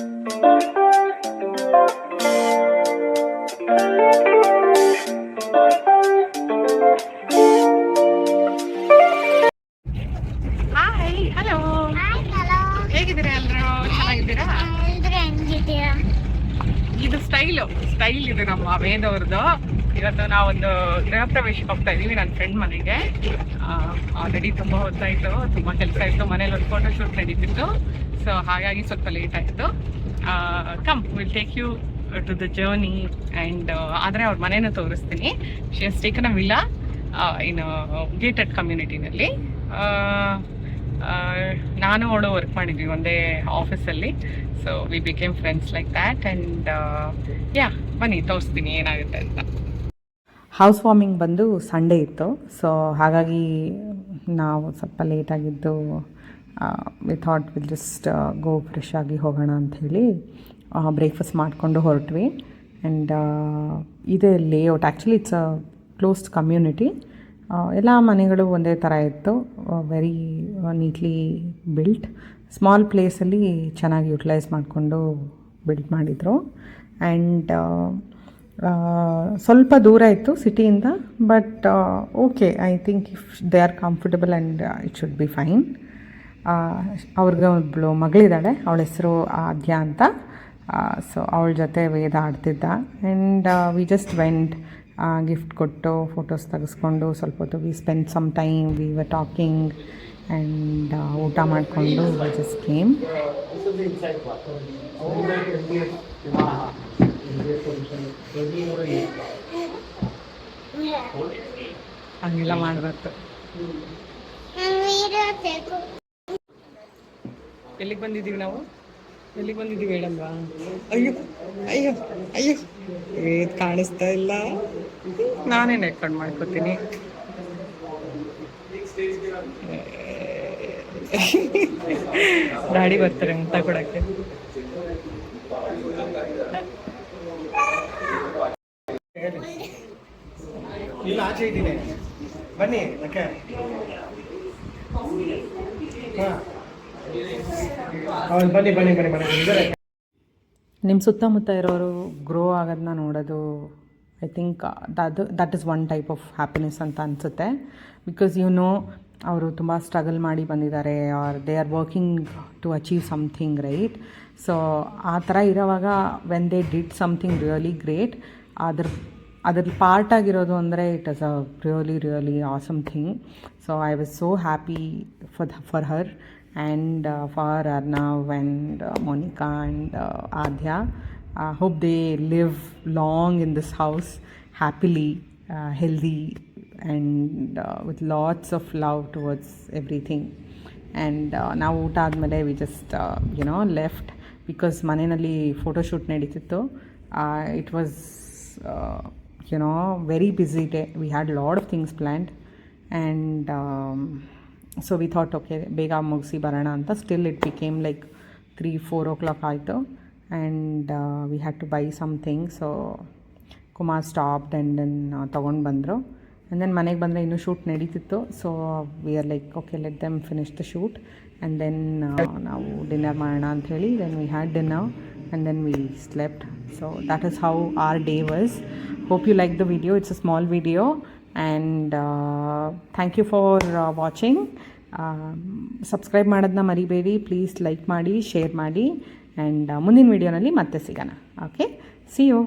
Hi, hello, ಹೇಗಿದ್ದೀರಾ ಎಲ್ಲರೂ? ಚೆನ್ನಾಗಿದ್ದೀರಾ? ಇದು ಸ್ಟೈಲ್ ಇದೆ ನಮ್ಮ ವೇದವ್ರದ್ದು. ಇವತ್ತು ನಾವೊಂದು ಗೃಹ ಪ್ರವೇಶಕ್ಕೆ ಹೋಗ್ತಾ ಇದೀವಿ ನನ್ನ ಫ್ರೆಂಡ್ ಮನೆಗೆ. ಆಲ್ರೆಡಿ ತುಂಬ ಹೊತ್ತಾಯಿತು, ತುಂಬ ಕೆಲಸ ಇತ್ತು, ಮನೇಲಿ ಒಂದು ಫೋಟೋ ಶೂಟ್ ನಡೀತಿತ್ತು. ಸೊ ಹಾಗಾಗಿ ಸ್ವಲ್ಪ ಲೇಟ್ ಆಯಿತು. Come, will take you to the journey and ಆದರೆ ಅವ್ರ ಮನೇನ ತೋರಿಸ್ತೀನಿ. She has taken a villa in gated ಕಮ್ಯುನಿಟಿನಲ್ಲಿ. ನಾನು ಅವಳು ವರ್ಕ್ ಮಾಡಿದ್ವಿ ಒಂದೇ ಆಫೀಸಲ್ಲಿ. So we became friends like that. And ಬನ್ನಿ ತೋರಿಸ್ತೀನಿ ಏನಾಗುತ್ತೆ ಅಂತ. ಹೌಸ್ ವಾರ್ಮಿಂಗ್ ಬಂದು ಸಂಡೇ ಇತ್ತು, ಸೊ ಹಾಗಾಗಿ ನಾವು ಸ್ವಲ್ಪ ಲೇಟಾಗಿದ್ದು we thought will just go fresh ಆಗಿ ಹೋಗೋಣ ಅಂಥೇಳಿ ಬ್ರೇಕ್ಫಾಸ್ಟ್ ಮಾಡಿಕೊಂಡು ಹೊರಟ್ವಿ. ಆ್ಯಂಡ್ ಇದೇ layout, actually it's a closed community. ಎಲ್ಲ ಮನೆಗಳು ಒಂದೇ ಥರ ಇತ್ತು, ವೆರಿ ನೀಟ್ಲಿ ಬಿಲ್ಟ್. ಸ್ಮಾಲ್ ಪ್ಲೇಸಲ್ಲಿ ಚೆನ್ನಾಗಿ ಯುಟಿಲೈಸ್ ಮಾಡಿಕೊಂಡು ಬಿಲ್ಟ್ ಮಾಡಿದರು. ಆ್ಯಂಡ್ ಸ್ವಲ್ಪ ದೂರ ಇತ್ತು ಸಿಟಿಯಿಂದ, but okay, I think if they are comfortable and it should be fine. ಅವ್ರಿಗೆ ಒಬ್ಬಳು ಮಗಳಿದ್ದಾಳೆ, ಅವಳ ಹೆಸರು ಆದ್ಯ ಅಂತ. ಸೊ ಅವಳ ಜೊತೆ ವೇದ ಆಡ್ತಿದ್ದ. And we just went, gift ಕೊಟ್ಟು ಫೋಟೋಸ್ ತೆಗೆಸ್ಕೊಂಡು ಸ್ವಲ್ಪ ಹೊತ್ತು we spend some time, we were talking and ಊಟ ಮಾಡಿಕೊಂಡು ವಿ ಜಸ್ಟ್ ಕೇಮ್. ಹಂಗೆಲ್ಲ ಮಾಡಬಾರ್ದು. ಎಲ್ಲಿಗೆ ಬಂದಿದ್ದೀವಿ ನಾವು? ಎಲ್ಲಿಗೆ ಬಂದಿದ್ದೀವಿ ಹೇಳಲ್ವಾ? ಅಯ್ಯೋ ಅಯ್ಯೋ ಅಯ್ಯೋ, ಏದು ಕಾಣಿಸ್ತಾ ಇಲ್ಲ. ನಾನೇ ನೆಟ್ಕೊಂಡು ಮಾಡ್ಕೊತೀನಿ. ಗಾಡಿ ಬರ್ತಾರೆ ಊಟ ಕೊಡೋಕ್ಕೆ. ಇಲ್ಲ, ಆಚೆ ಇದ್ದೀನಿ, ಬನ್ನಿ. ಓಕೆ, ಹಾಂ ಬನ್ನಿ ಬನ್ನಿ ಬನ್ನಿ ಬನ್ನಿ. ನಿಮ್ಮ ಸುತ್ತಮುತ್ತ ಇರೋರು ಗ್ರೋ ಆಗೋದನ್ನ ನೋಡೋದು, I think that is one type of happiness ಅಂತ ಅನಿಸುತ್ತೆ. ಬಿಕಾಸ್ ಅವರು ತುಂಬ ಸ್ಟ್ರಗಲ್ ಮಾಡಿ ಬಂದಿದ್ದಾರೆ, are they are working to achieve something, right? So ಆ ಥರ ಇರೋವಾಗ when they did something really great, ಅದ್ರಲ್ಲಿ ಪಾರ್ಟ್ ಆಗಿರೋದು ಅಂದರೆ it is a really awesome thing. So I was so happy for her and for Arnav and Monica and Adya. Hope they live long in this house, happily, healthy, and with lots of love towards everything. And now ಊಟ ಆದಮೇಲೆ we just left because ಮನೆಯಲ್ಲಿ photo shoot ನಡೀತಿತ್ತು. It was very busy day. We had a lot of things planned, and so we thought okay ಬೇಗ ಮುಗಿಸಿ ಬರೋಣ ಅಂತ. Still it became like 3-4 o'clock ಆಯಿತು. And we had to buy something. So Kumar stopped and then ತೊಗೊಂಡು ಬಂದರು. And then ಮನೆಗೆ ಬಂದರೆ ಇನ್ನೂ ಶೂಟ್ ನಡೀತಿತ್ತು. So we are like okay, let them finish the shoot and then ನಾವು ಡಿನ್ನರ್ ಮಾಡೋಣ ಅಂಥೇಳಿ then we had dinner and then we slept. So that is how our day was. Hope you like the video. It's a small video. And thank you for watching. Subscribe ಮಾಡೋದನ್ನ ಮರಿಬೇಡಿ, please like ಮಾಡಿ, share ಮಾಡಿ. And ಮುಂದಿನ ವೀಡಿಯೋನಲ್ಲಿ ಮತ್ತೆ ಸಿಗೋಣ. Okay, see you.